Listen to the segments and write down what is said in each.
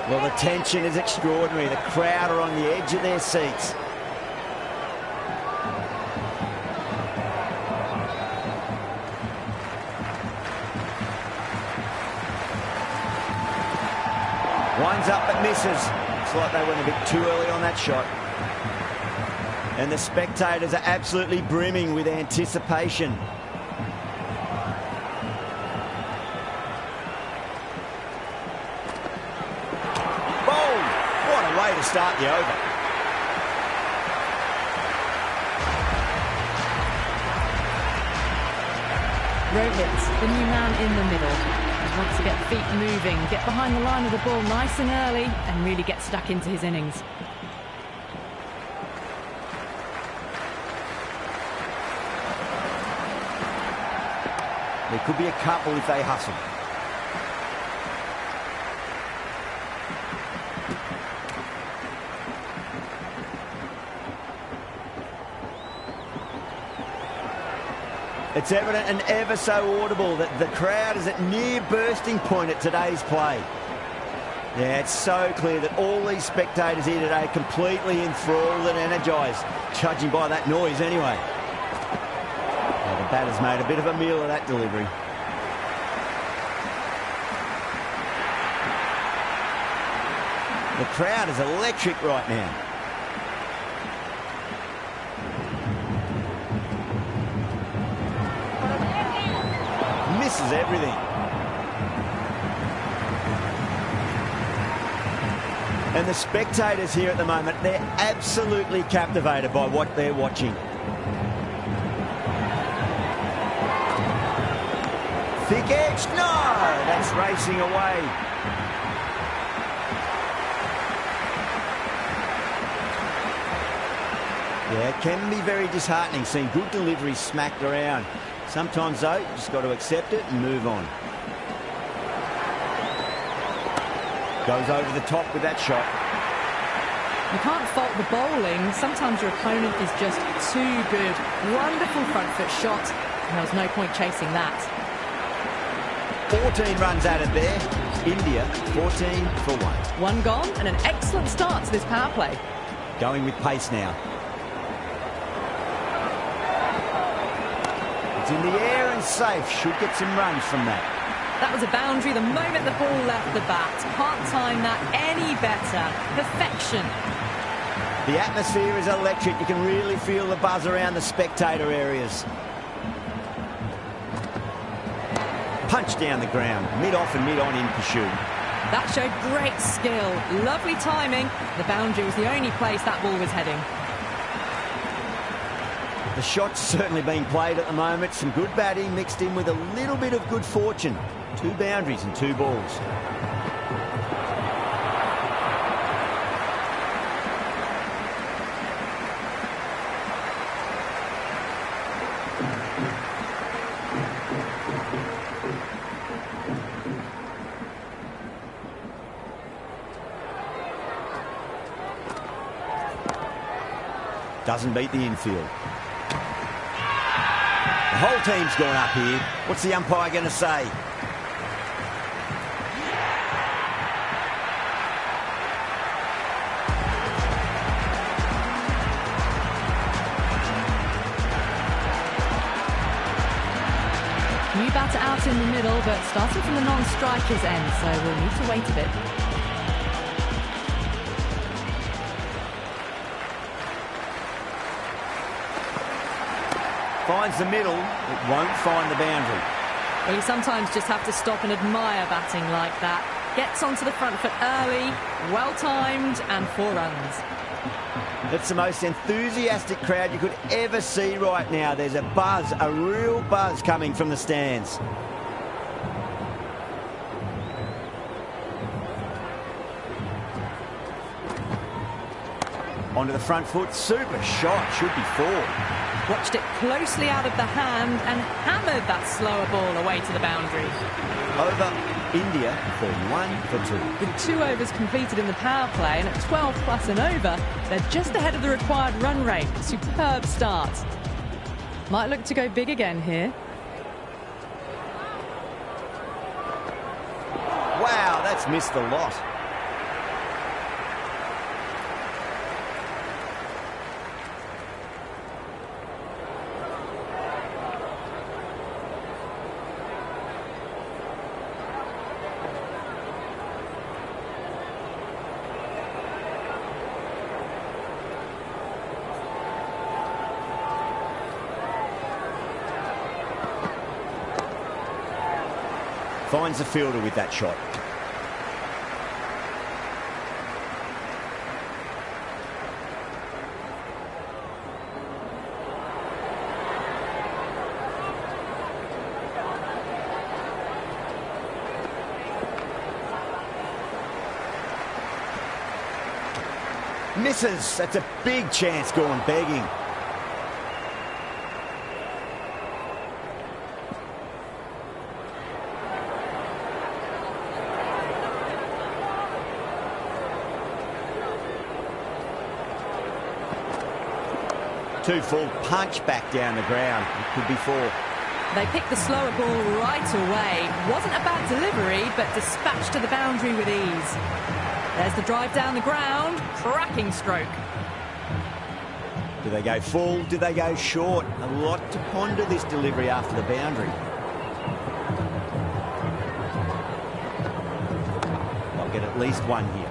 Well, the tension is extraordinary. The crowd are on the edge of their seats. Winds up but misses. Looks like they went a bit too early on that shot. And the spectators are absolutely brimming with anticipation. Bold! What a way to start the over. Rohit, the new man in the middle. He wants to get feet moving, get behind the line of the ball nice and early and really get stuck into his innings. There could be a couple if they hustle. It's evident and ever so audible that the crowd is at near bursting point at today's play. Yeah, it's so clear that all these spectators here today are completely enthralled and energised, judging by that noise anyway. Well, the batter's made a bit of a meal of that delivery. The crowd is electric right now. Misses everything. And the spectators here at the moment, they're absolutely captivated by what they're watching. Thick edge, no! That's racing away. Yeah, it can be very disheartening seeing good deliveries smacked around. Sometimes, though, you just got to accept it and move on. Goes over the top with that shot. You can't fault the bowling. Sometimes your opponent is just too good. Wonderful front foot shot, and there was no point chasing that. 14 runs added there. India 14 for 1. One gone and an excellent start to this power play. Going with pace now. It's in the air and safe. Should get some runs from that. That was a boundary the moment the ball left the bat. Can't time that any better. Perfection. The atmosphere is electric. You can really feel the buzz around the spectator areas. Punch down the ground. Mid-off and mid-on in pursuit. That showed great skill. Lovely timing. The boundary was the only place that ball was heading. The shot's certainly being played at the moment. Some good batting mixed in with a little bit of good fortune. 2 boundaries and 2 balls. Doesn't beat the infield. The whole team's gone up here. What's the umpire going to say? New batter out in the middle, but starting from the non-striker's end, so we'll need to wait a bit. Finds the middle, it won't find the boundary. Well, you sometimes just have to stop and admire batting like that. Gets onto the front foot early, well-timed, and 4 runs. It's the most enthusiastic crowd you could ever see right now. There's a buzz, a real buzz coming from the stands. Onto the front foot, super shot, should be 4. Watched it closely out of the hand and hammered that slower ball away to the boundary. Over India for 1 for 2. With 2 overs completed in the power play and at 12 plus and over, they're just ahead of the required run rate. Superb start. Might look to go big again here. Wow, that's missed a lot. Finds the fielder with that shot. Misses. That's a big chance going begging. Too full punch back down the ground. It could be 4. They picked the slower ball right away. Wasn't a bad delivery, but dispatched to the boundary with ease. There's the drive down the ground. Cracking stroke. Do they go full? Do they go short? A lot to ponder this delivery after the boundary. They'll get at least 1 here.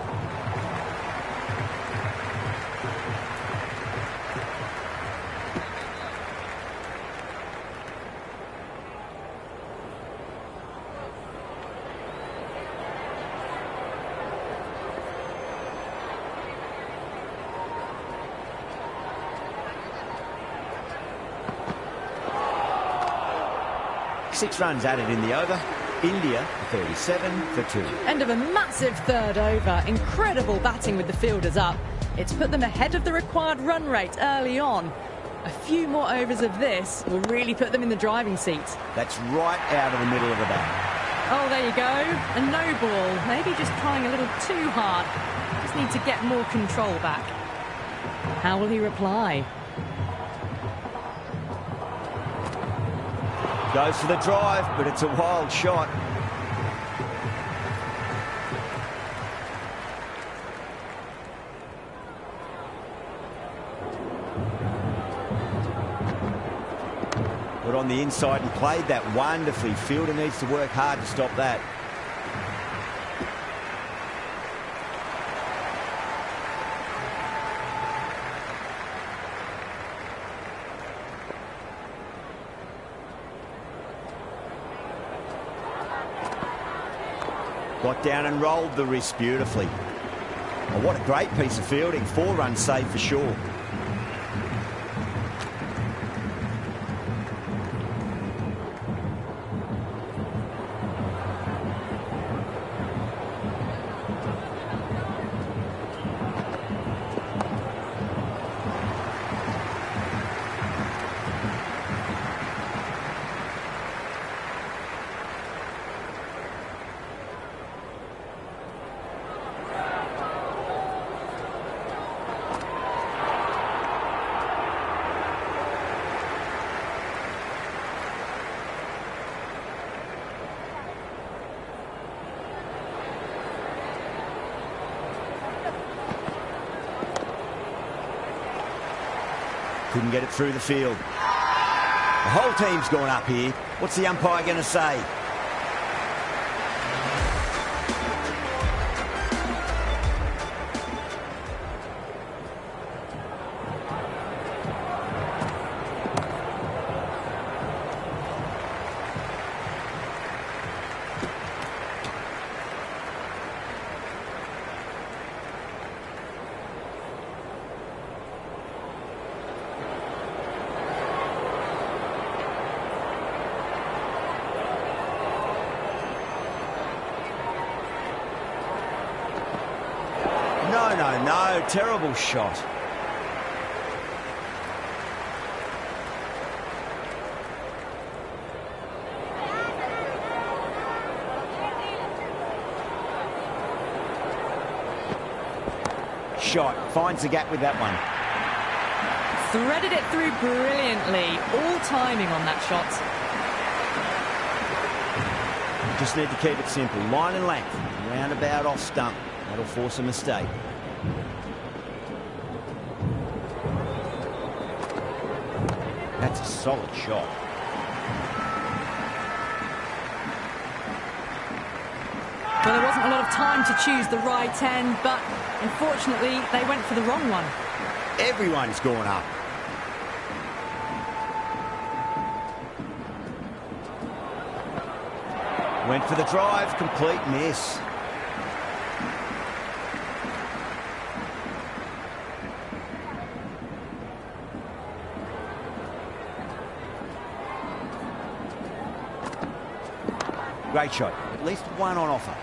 Six runs added in the over. India 37 for 2. End of a massive third over. Incredible batting with the fielders up. It's put them ahead of the required run rate early on. A few more overs of this will really put them in the driving seat. That's right out of the middle of the bat. Oh, there you go. A no ball. Maybe just trying a little too hard. Just need to get more control back. How will he reply? Goes for the drive, but it's a wild shot. Put on the inside and played that wonderfully. Fielder needs to work hard to stop that. Got down and rolled the wrist beautifully. Oh, what a great piece of fielding. 4 runs saved for sure. Couldn't get it through the field. The whole team's gone up here. What's the umpire going to say? No, terrible shot. Shot, finds the gap with that one. Threaded it through brilliantly. All timing on that shot. Just need to keep it simple. Line and length. Roundabout off stump. That'll force a mistake. That's a solid shot. Well, there wasn't a lot of time to choose the right end, but unfortunately they went for the wrong one. Everyone's gone up. Went for the drive, complete miss. Great shot, at least one on offer.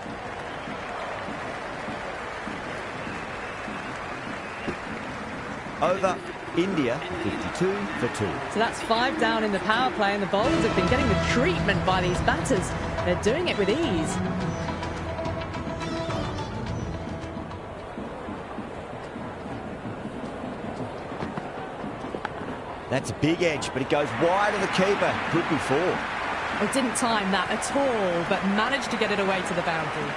Over India, 52 for 2. So that's 5 down in the power play, and the bowlers have been getting the treatment by these batters. They're doing it with ease. That's a big edge, but it goes wide of the keeper. Could be 4. It didn't time that at all, but managed to get it away to the boundary.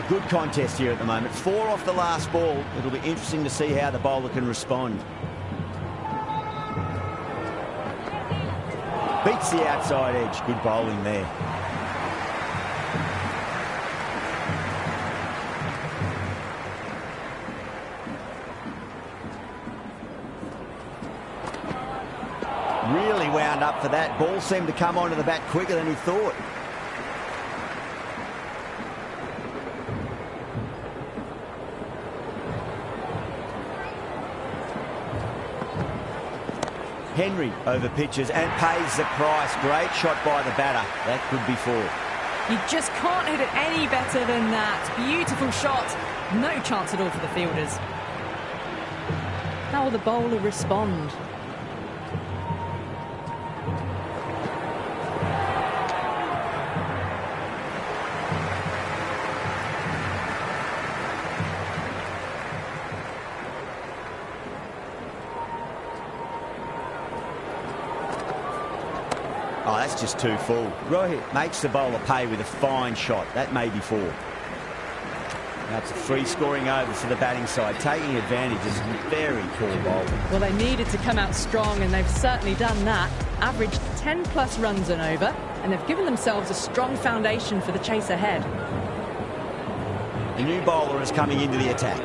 Good contest here at the moment. 4 off the last ball. It'll be interesting to see how the bowler can respond. Beats the outside edge. Good bowling there. Really wound up for that. Ball seemed to come onto the bat quicker than he thought. Henry over pitches and pays the price. Great shot by the batter. That could be 4. You just can't hit it any better than that. Beautiful shot. No chance at all for the fielders. How will the bowler respond? Oh, that's just too full. Rahul makes the bowler pay with a fine shot. That may be 4. That's a free scoring over for the batting side. Taking advantage is very poor bowling. Well, they needed to come out strong, and they've certainly done that. Averaged 10+ runs an over, and they've given themselves a strong foundation for the chase ahead. The new bowler is coming into the attack.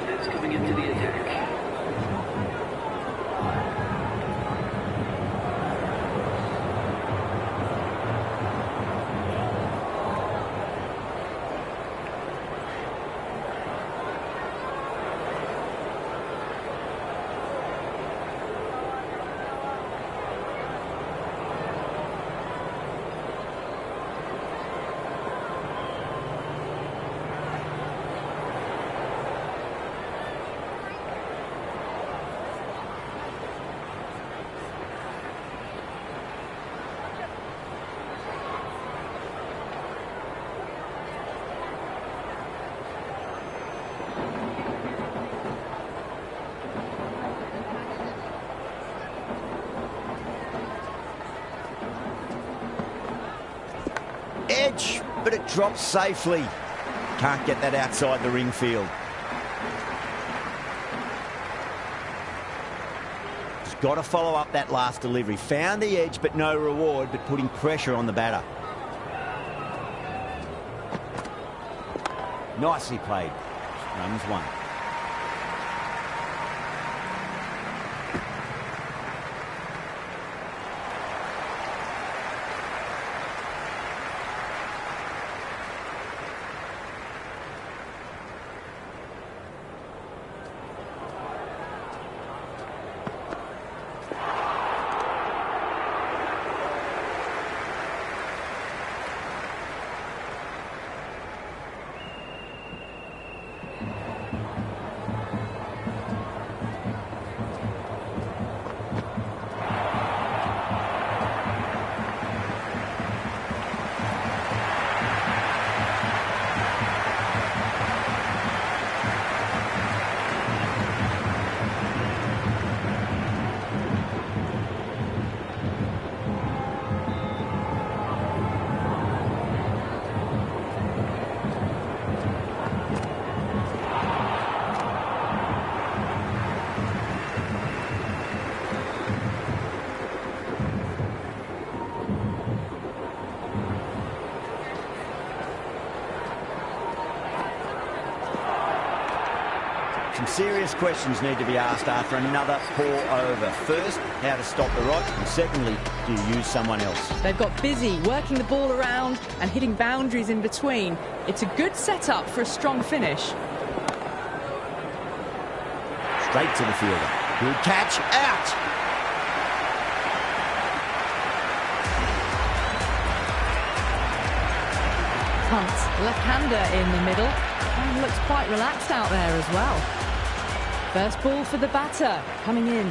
Edge, but it drops safely. Can't get that outside the ring field. He's got to follow up that last delivery. Found the edge, but no reward, but putting pressure on the batter. Nicely played. Runs 1. some serious questions need to be asked after another poor over. First, how to stop the rot, and secondly, do you use someone else? They've got busy working the ball around and hitting boundaries in between. It's a good setup for a strong finish. Straight to the fielder. Good catch, out! Hunt, left-hander in the middle, and looks quite relaxed out there as well. First ball for the batter, coming in.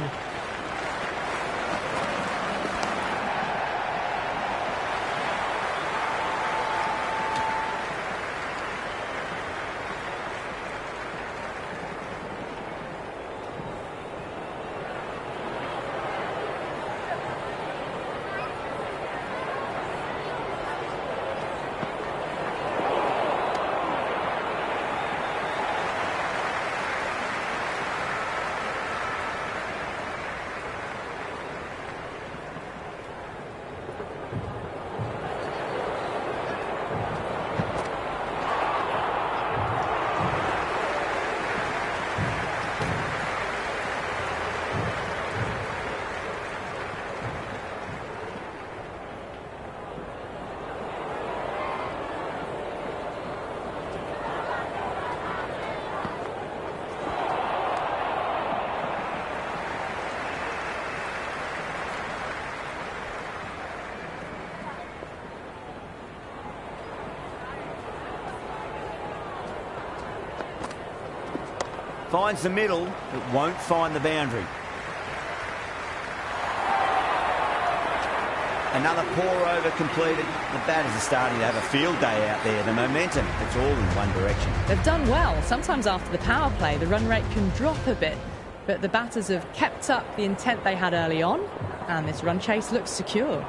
Finds the middle, but won't find the boundary. Another poor over completed. The batters are starting to have a field day out there. The momentum, it's all in one direction. They've done well. Sometimes after the power play, the run rate can drop a bit, but the batters have kept up the intent they had early on, and this run chase looks secure.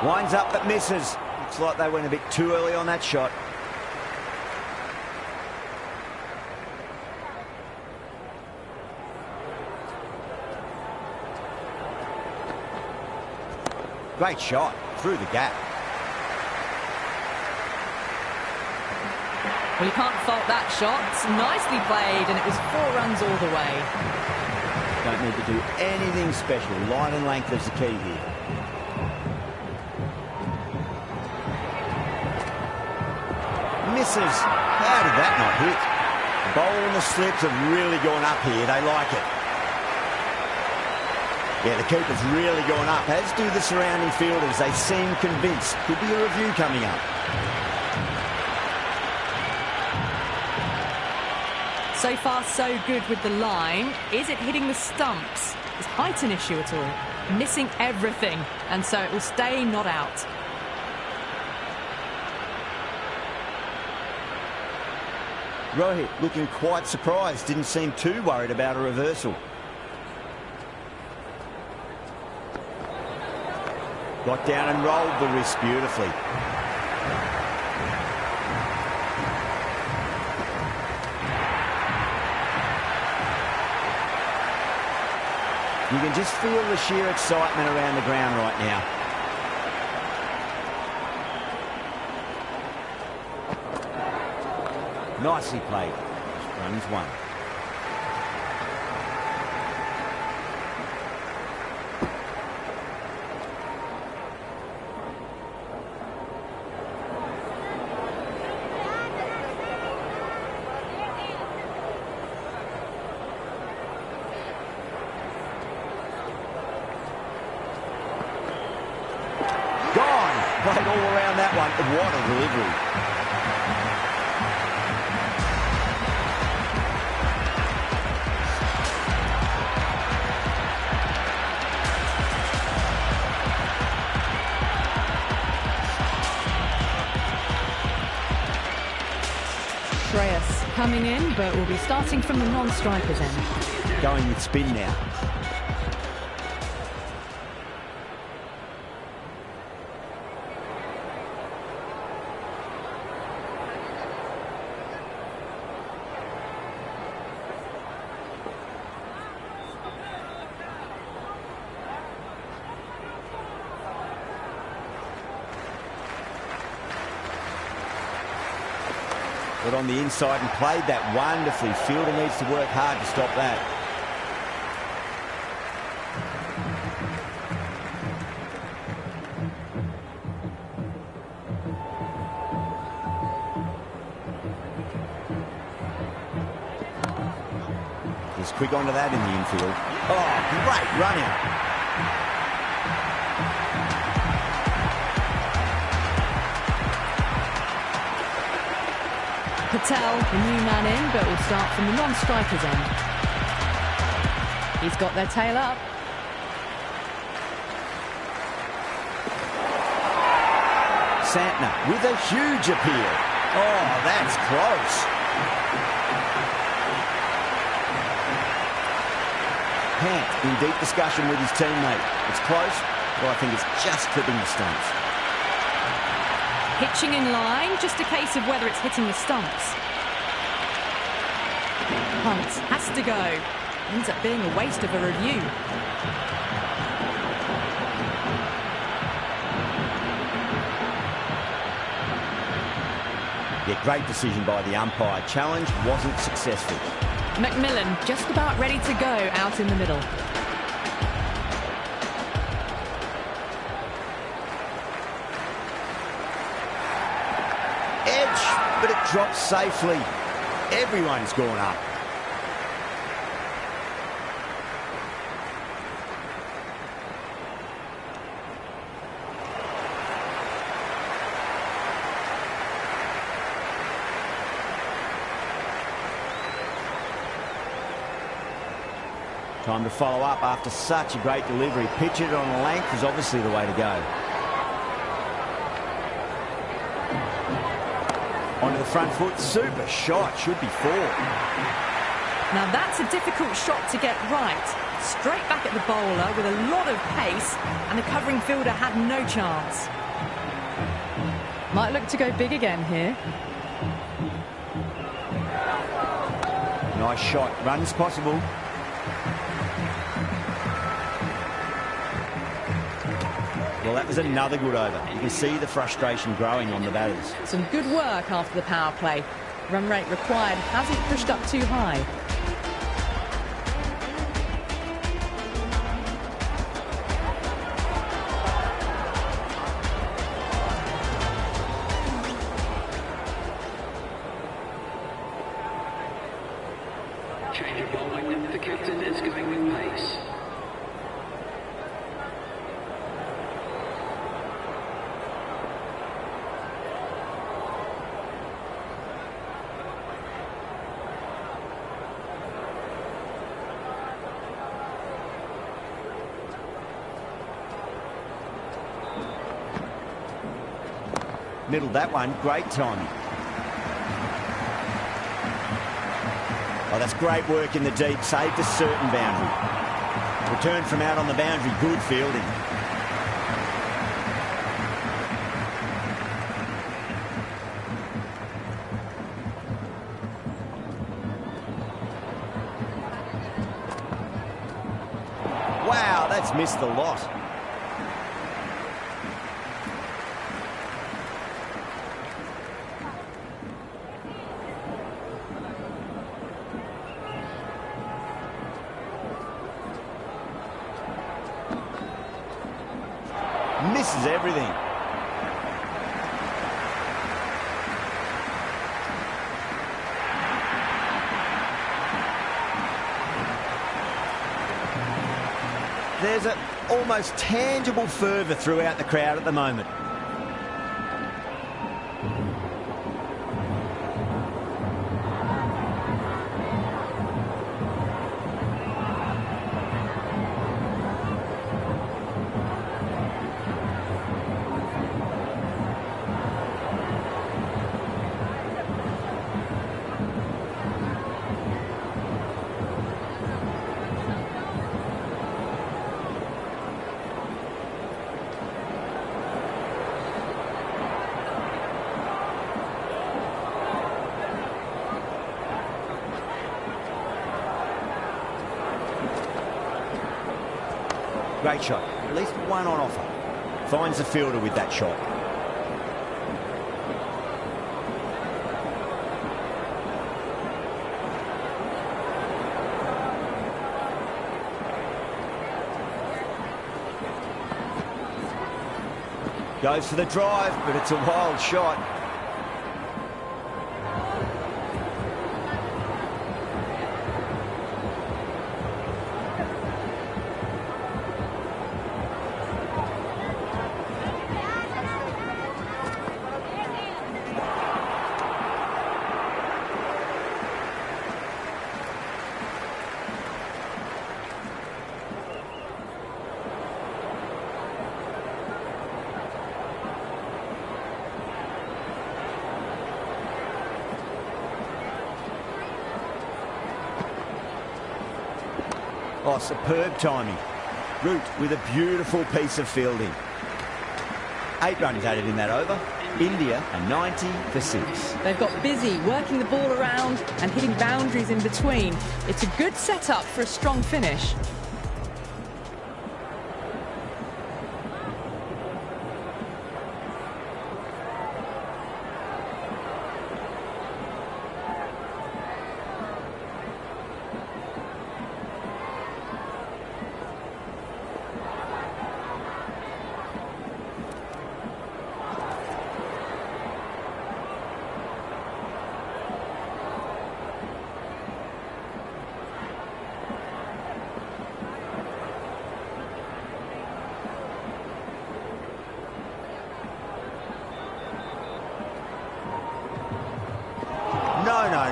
Winds up but misses. Looks like they went a bit too early on that shot. Great shot through the gap. Well, you can't fault that shot. It's nicely played, and it was 4 runs all the way. Don't need to do anything special. Line and length is the key here. Misses. How did that not hit? The bowl and the slips have really gone up here. They like it. Yeah, the keeper's really gone up, as do the surrounding fielders. They seem convinced. Could be a review coming up. So far, so good with the line. Is it hitting the stumps? Is height an issue at all? Missing everything, and so it will stay not out. Rohit looking quite surprised. Didn't seem too worried about a reversal. Got down and rolled the wrist beautifully. You can just feel the sheer excitement around the ground right now. Nicely played. Runs one. Gone. Played all around that one. What a delivery. Coming in, but will be starting from the non-striker's end. Going with spin now. got on the inside and played that wonderfully. Fielder needs to work hard to stop that. He's quick onto that in the infield. Oh, great run out. Patel, the new man in, but will start from the non-striker's end. He's got their tail up. Santner with a huge appeal. Oh, that's close. Pant in deep discussion with his teammate. It's close, but I think it's just clipping the stumps. Pitching in line, just a case of whether it's hitting the stumps. Hunt has to go. Ends up being a waste of a review. Yeah, great decision by the umpire. Challenge wasn't successful. McMillan just about ready to go out in the middle. But it drops safely. Everyone's gone up. Time to follow up after such a great delivery. Pitch it on a length is obviously the way to go. Onto the front foot, super shot, should be four. Now that's a difficult shot to get right. Straight back at the bowler with a lot of pace, and the covering fielder had no chance. Might look to go big again here. Nice shot, runs possible. Well, that was another good over. You can see the frustration growing on the batters. Some good work after the power play. Run rate required hasn't pushed up too high. Change of bowling. The captain is going with pace. Middled that one, great timing. Oh, that's great work in the deep, saved a certain boundary. Return from out on the boundary, good fielding. Wow, that's missed the lot. Misses everything. There's an almost tangible fervour throughout the crowd at the moment. Great shot. At least one on offer. Finds the fielder with that shot. Goes for the drive, but it's a wild shot. Oh, superb timing. Root with a beautiful piece of fielding. 8 runs added in that over. India a 90 for 6. They've got busy working the ball around and hitting boundaries in between. It's a good setup for a strong finish.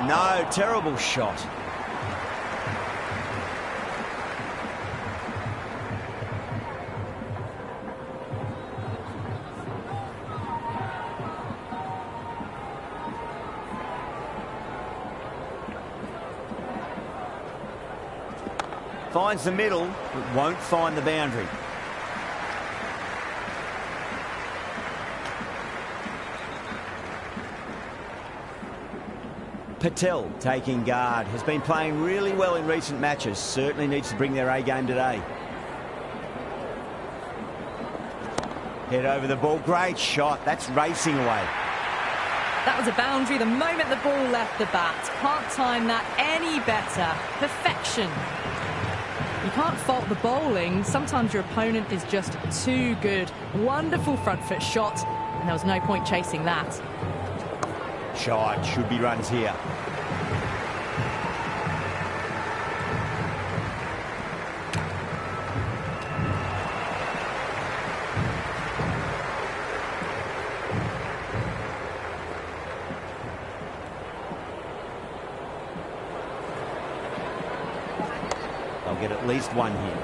No, terrible shot. Finds the middle, but won't find the boundary. Patel taking guard. Has been playing really well in recent matches. Certainly needs to bring their A game today. Head over the ball. Great shot. That's racing away. That was a boundary the moment the ball left the bat. Can't time that any better. Perfection. You can't fault the bowling. Sometimes your opponent is just too good. Wonderful front foot shot, and there was no point chasing that. Shot. Should be runs here. They'll get at least one here.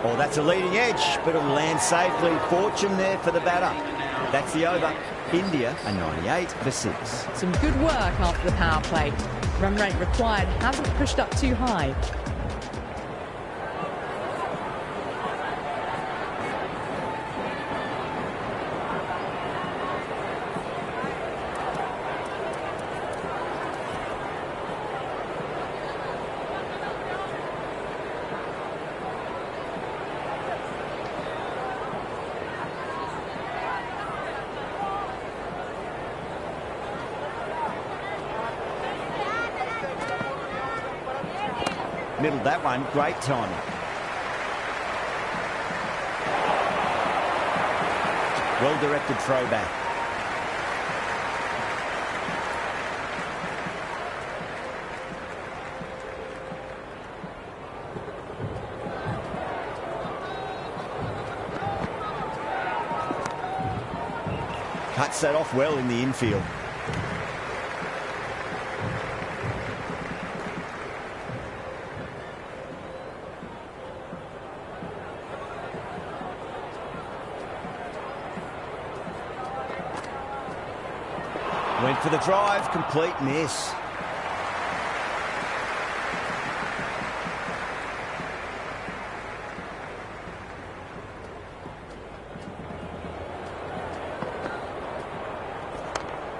Oh, that's a leading edge, but it'll land safely. Fortune there for the batter. That's the over. India a 98 for 6. Some good work after the power play. Run rate required hasn't pushed up too high. Middled that one. Great timing. Well-directed throwback. Cuts that off well in the infield. Went for the drive, complete miss.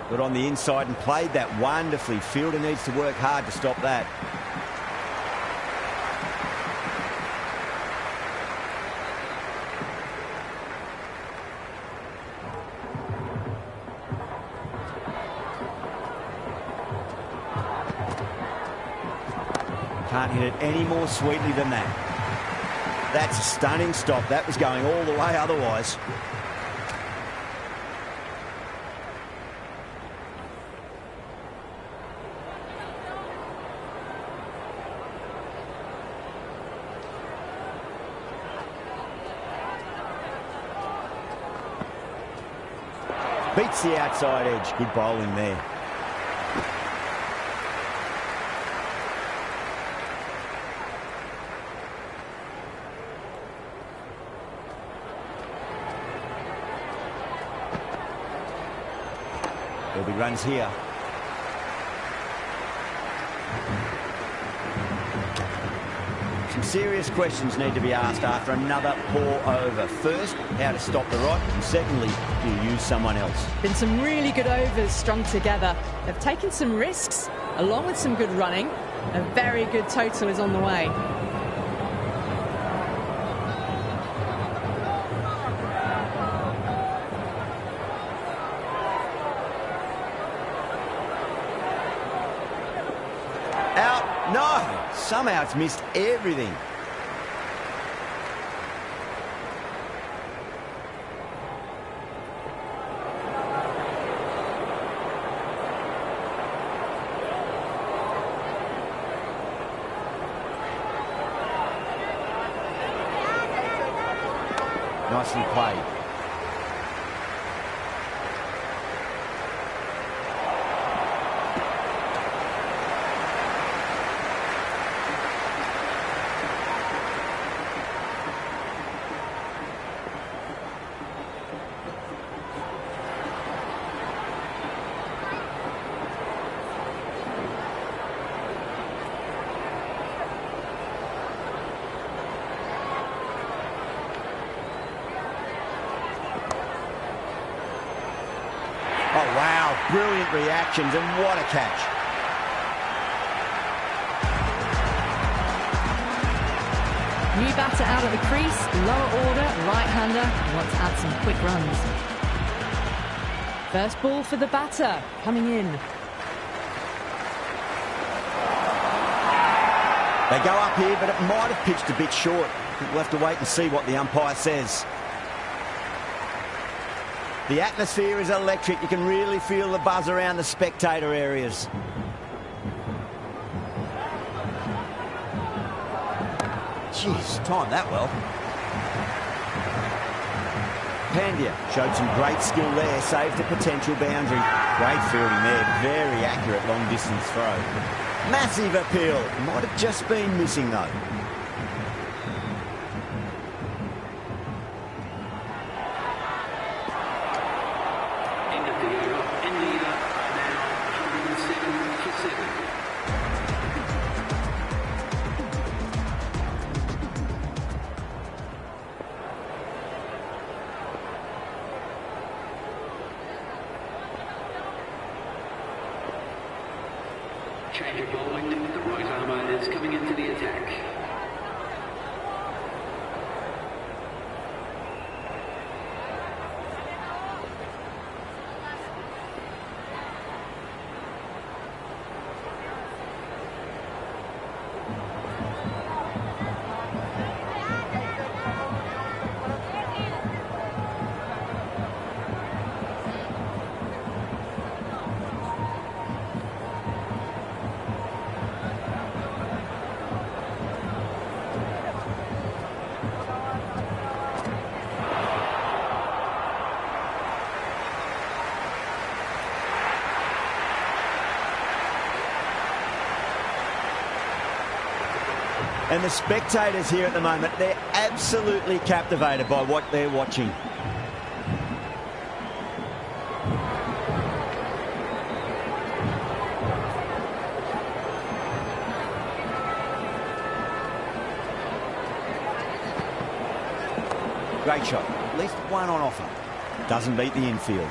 Got on the inside and played that wonderfully. Fielder needs to work hard to stop that. Can't hit it any more sweetly than that. That's a stunning stop. That was going all the way otherwise. Beats the outside edge. Good bowling there. There'll be runs here. Some serious questions need to be asked after another poor over. First, how to stop the rot. And secondly, do you use someone else? Been some really good overs strung together. They've taken some risks, along with some good running. A very good total is on the way. Out. No! Somehow it's missed everything. Nicely played. Oh, wow. Brilliant reactions, and what a catch. New batter out of the crease, lower order, right-hander, wants to add some quick runs. First ball for the batter, coming in. They go up here, but it might have pitched a bit short. I think we'll have to wait and see what the umpire says. The atmosphere is electric. You can really feel the buzz around the spectator areas. Jeez, timed that well. Pandya showed some great skill there, saved a potential boundary. Great fielding there, very accurate long distance throw. Massive appeal. Might have just been missing though. Change of bowling, the right armour is coming into the attack. And the spectators here at the moment, they're absolutely captivated by what they're watching. Great shot. At least one on offer. Doesn't beat the infield.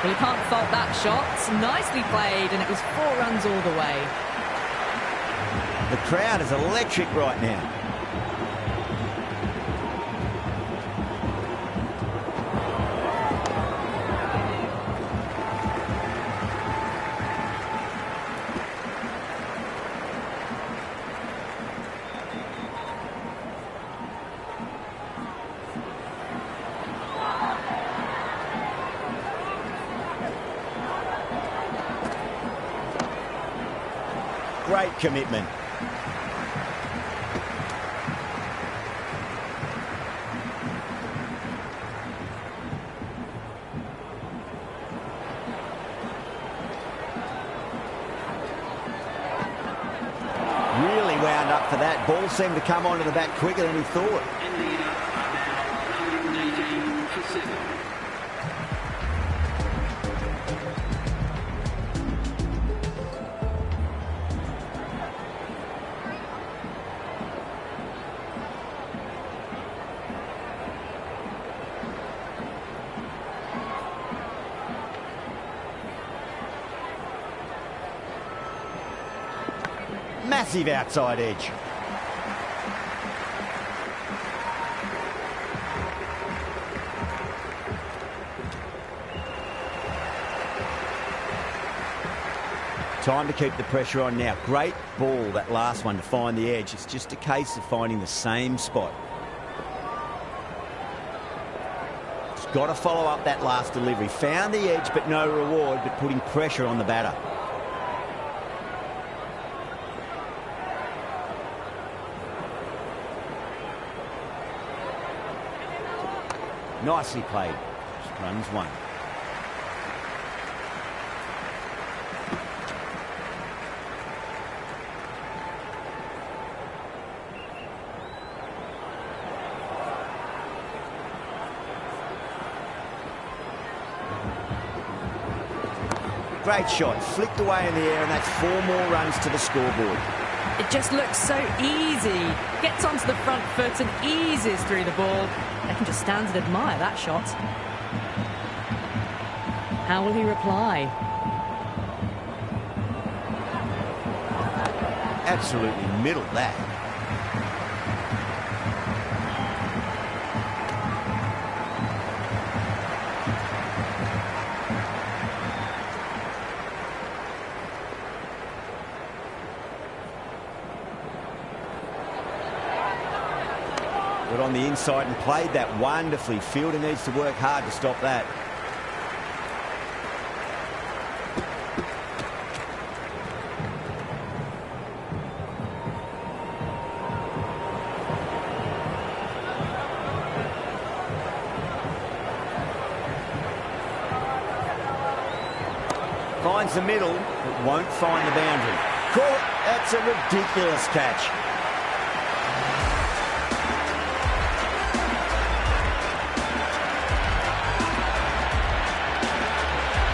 Well, you can't fault that shot. Nicely played, and it was 4 runs all the way. The crowd is electric right now. Great commitment. Really wound up for that. Ball seemed to come onto the bat quicker than he thought. Ending up now 118 for 7. Massive outside edge. Time to keep the pressure on now. Great ball, that last one, to find the edge. It's just a case of finding the same spot. Just got to follow up that last delivery. Found the edge, but no reward, but putting pressure on the batter. Nicely played. Runs 1. Great shot. Flicked away in the air, and that's 4 more runs to the scoreboard. It just looks so easy. Gets onto the front foot and eases through the ball. They can just stand and admire that shot. How will he reply? Absolutely middled that. Got on the inside and played that wonderfully. Fielder needs to work hard to stop that. Finds the middle, but won't find the boundary. Caught. That's a ridiculous catch.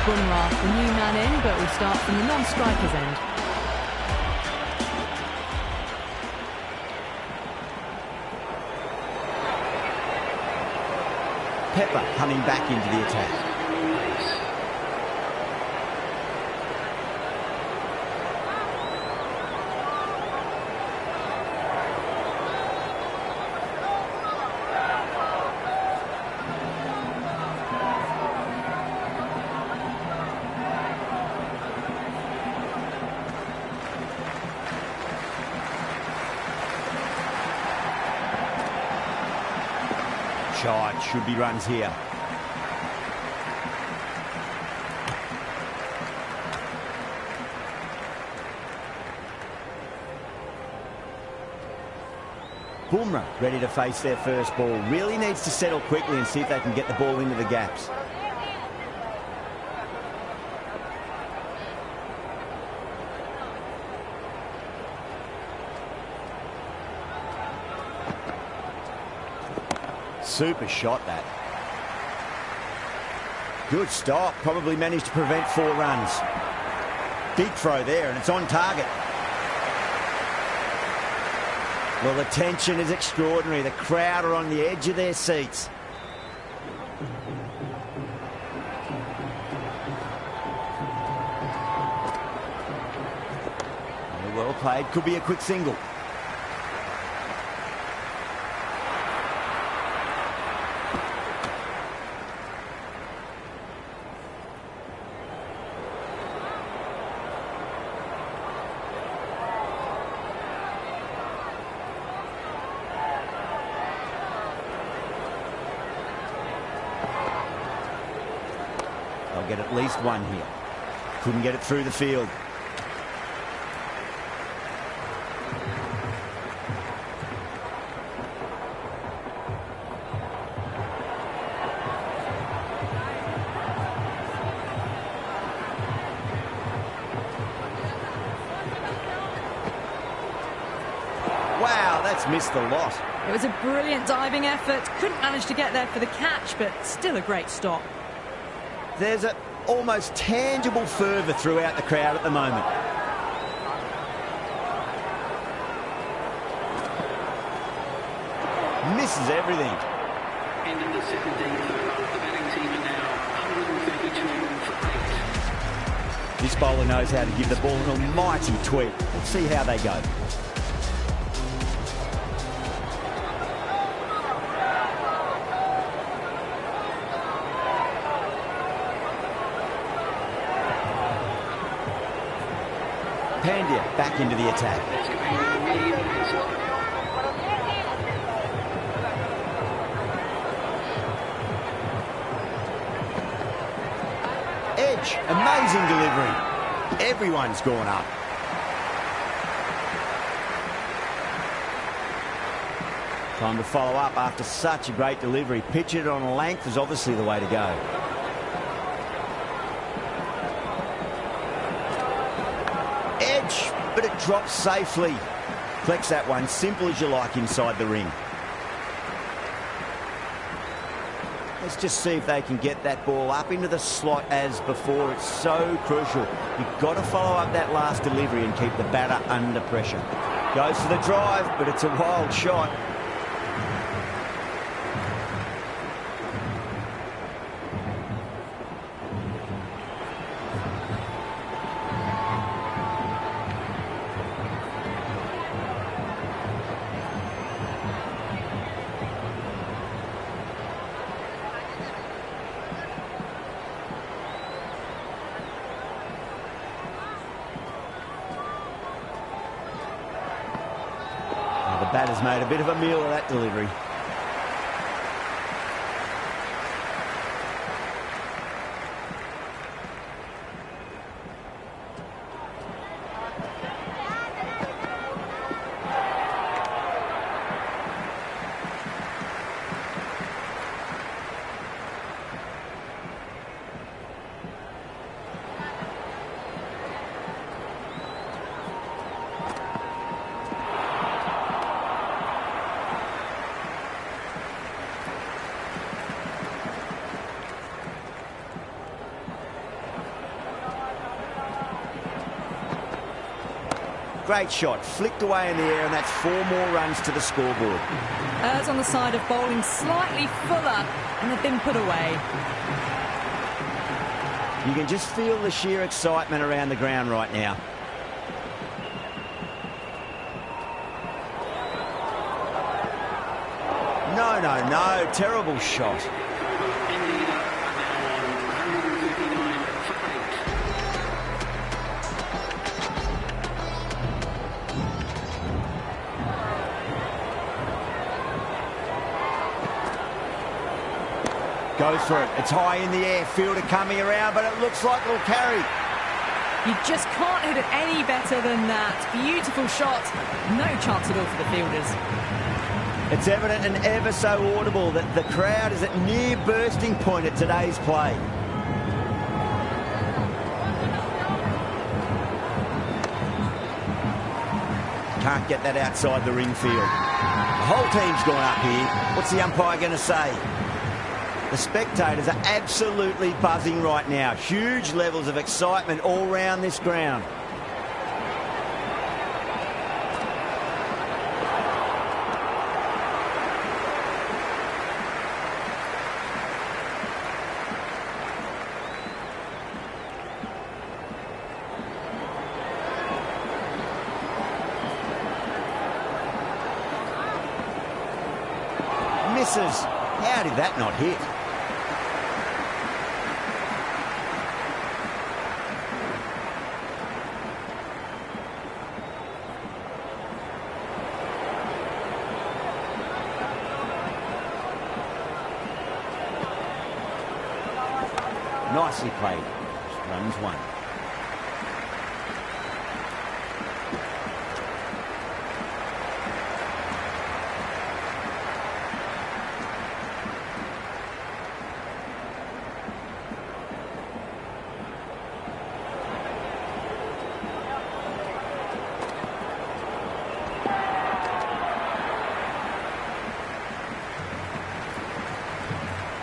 Bumrah, the new man in, but we start from the non-striker's end. Pepper coming back into the attack. Shot, should be runs here. Bumrah ready to face their first ball. Really needs to settle quickly and see if they can get the ball into the gaps. Super shot that. Good stop. Probably managed to prevent 4 runs. Big throw there, and it's on target. Well, the tension is extraordinary. The crowd are on the edge of their seats. Well played, could be a quick single. They'll get at least one here. Couldn't get it through the field. Wow, that's missed a lot. It was a brilliant diving effort. Couldn't manage to get there for the catch, but still a great stop. There's an almost tangible fervour throughout the crowd at the moment. Misses everything. End of the second D third. The batting team are now 132 for 8. This bowler knows how to give the ball an almighty tweak. Let's see how they go. Pandya back into the attack. Edge, amazing delivery. Everyone's gone up. Time to follow up after such a great delivery. Pitch it on length is obviously the way to go. Edge, but it drops safely. Flex that one, simple as you like inside the ring. Let's just see if they can get that ball up into the slot as before. It's so crucial. You've got to follow up that last delivery and keep the batter under pressure. Goes for the drive, but it's a wild shot. The batter's made a bit of a meal of that delivery. Great shot, flicked away in the air, and that's 4 more runs to the scoreboard. Errs on the side of bowling slightly fuller, and they've been put away. You can just feel the sheer excitement around the ground right now. No, no, no, terrible shot. Goes for it. It's high in the air. Fielder coming around, but it looks like it'll carry. You just can't hit it any better than that. Beautiful shot. No chance at all for the fielders. It's evident and ever so audible that the crowd is at near bursting point at today's play. Can't get that outside the ring field. The whole team's gone up here. What's the umpire going to say? The spectators are absolutely buzzing right now. Huge levels of excitement all round this ground. misses. How did that not hit? Nicely played. Runs one.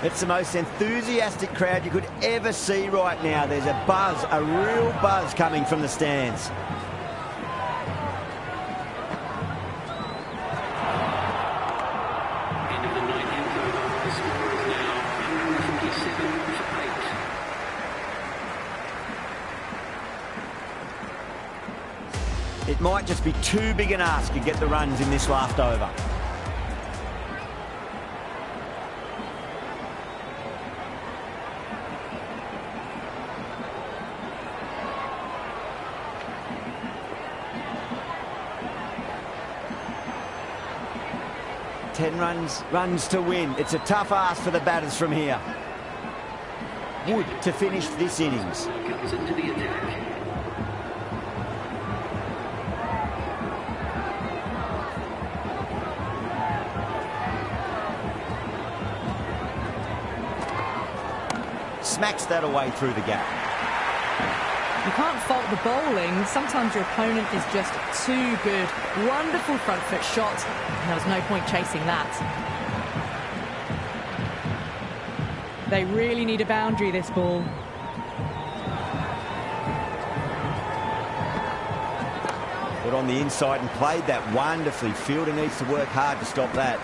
It's the most enthusiastic crowd you could ever see right now. There's a buzz, a real buzz coming from the stands. End of the 90th over. The score is now 147 for 8. It might just be too big an ask to get the runs in this last over. Runs to win. It's a tough ask for the batters from here. Wood to finish this innings. Comes into the attack. Smacks that away through the gap. You can't fault the bowling. Sometimes your opponent is just too good. Wonderful front foot shot. And there was no point chasing that. They really need a boundary, this ball. Got on the inside and played that wonderfully. Fielder needs to work hard to stop that.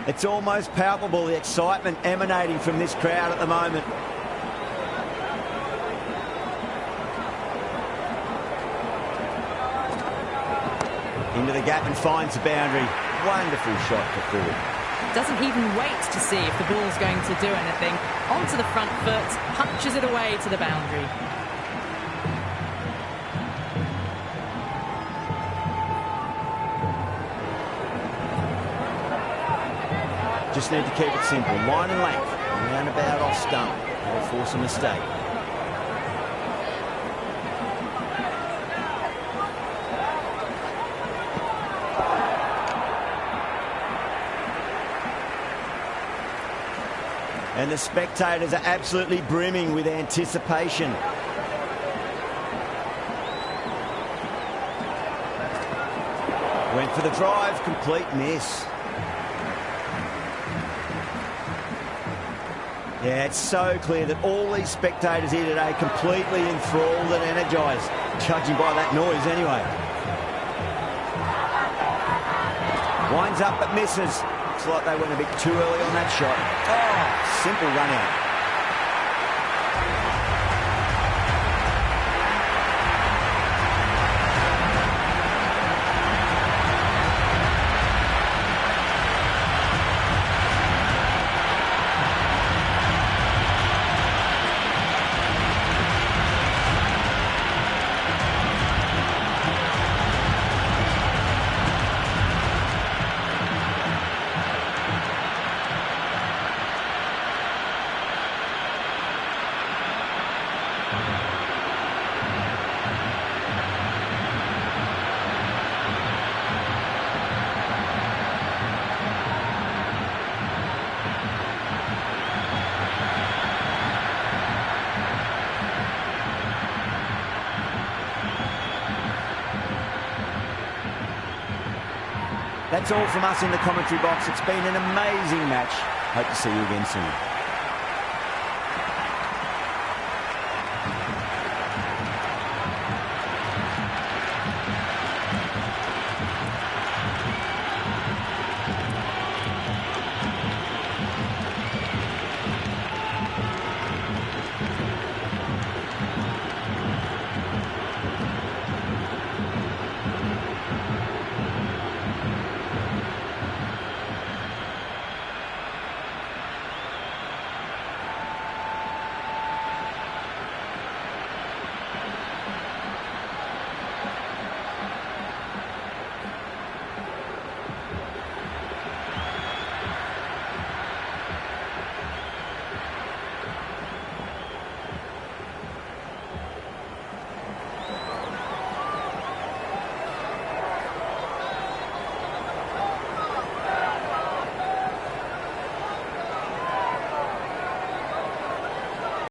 It's almost palpable, the excitement emanating from this crowd at the moment. Into the gap and finds the boundary. Wonderful shot to full. Doesn't even wait to see if the ball's going to do anything. Onto the front foot, punches it away to the boundary. Just need to keep it simple. Line and length. Roundabout off stump. Or force a mistake. And the spectators are absolutely brimming with anticipation. Went for the drive, complete miss. Yeah, it's so clear that all these spectators here today completely enthralled and energised, judging by that noise anyway. Winds up but misses. Looks like they went a bit too early on that shot. Oh, simple run out. That's all from us in the commentary box. It's been an amazing match. Hope to see you again soon.